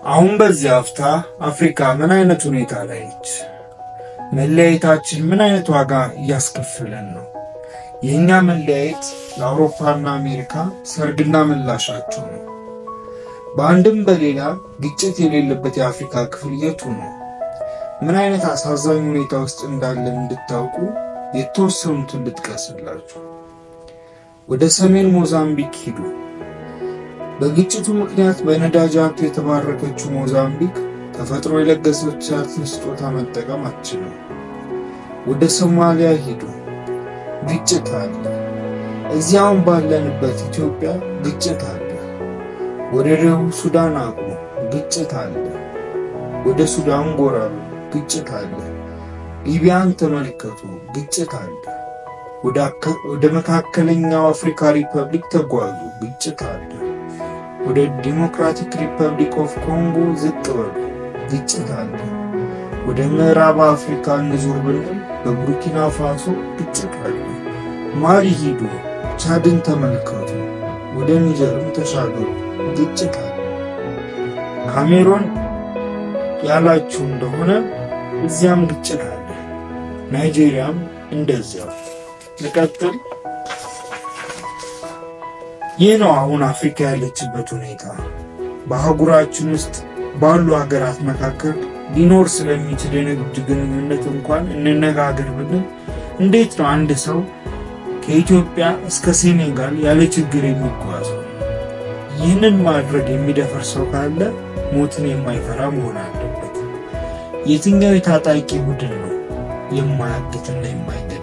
አሁን በዚህ አፍታ አፍሪካ ምን አይነት ሁኔታ ላይ ነች? መለያየታችን ምን አይነት ዋጋ እያስከፈለን ነው? የኛ መለያየት ለአውሮፓና አሜሪካ ሰርግና ምላሻቸው ነው። በአንድም በሌላ ግጭት የሌለበት የአፍሪካ ክፍል የቱ ነው? ምን አይነት አሳዛኝ ሁኔታ ውስጥ እንዳለን እንድታውቁ የተወሰኑትን ልጥቀስላችሁ። ወደ ሰሜን ሞዛምቢክ ሂዱ። በግጭቱ ምክንያት በነዳጅ ሀብት የተባረከችው ሞዛምቢክ ተፈጥሮ የለገሰቻትን ስጦታ መጠቀም አትችልም። ወደ ሶማሊያ ሂዱ፣ ግጭት አለ። እዚያውን ባለንበት ኢትዮጵያ ግጭት አለ። ወደ ደቡብ ሱዳን አቅኑ፣ ግጭት አለ። ወደ ሱዳን ጎራ በሉ፣ ግጭት አለ። ሊቢያን ተመልከቱ፣ ግጭት አለ። ወደ መካከለኛው አፍሪካ ሪፐብሊክ ተጓዙ፣ ግጭት አለ። ወደ ዲሞክራቲክ ሪፐብሊክ ኦፍ ኮንጎ ዝቅ በሉ፣ ግጭት አለ። ወደ ምዕራብ አፍሪካ እንዙር ብንል በቡርኪና ፋሶ ግጭት አለ። ማሊ ሂዱ፣ ቻድን ተመልከቱ። ወደ ኒጀርም ተሻገሩ፣ ግጭት አለ። ካሜሮን ያላችሁ እንደሆነ እዚያም ግጭት አለ። ናይጄሪያም እንደዚያው። ልቀጥል። ይህ ነው አሁን አፍሪካ ያለችበት ሁኔታ። በአህጉራችን ውስጥ ባሉ ሀገራት መካከል ሊኖር ስለሚችል የንግድ ግንኙነት እንኳን እንነጋገር ብንል እንዴት ነው አንድ ሰው ከኢትዮጵያ እስከ ሴኔጋል ያለ ችግር የሚጓዘው? ይህንን ማድረግ የሚደፍር ሰው ካለ ሞትን የማይፈራ መሆን አለበት። የትኛው የታጣቂ ቡድን ነው የማያግትና የማይገድል?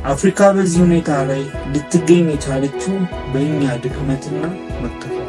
አፍሪካ በዚህ ሁኔታ ላይ ልትገኝ የቻለችው በእኛ ድክመትና መከፋፈል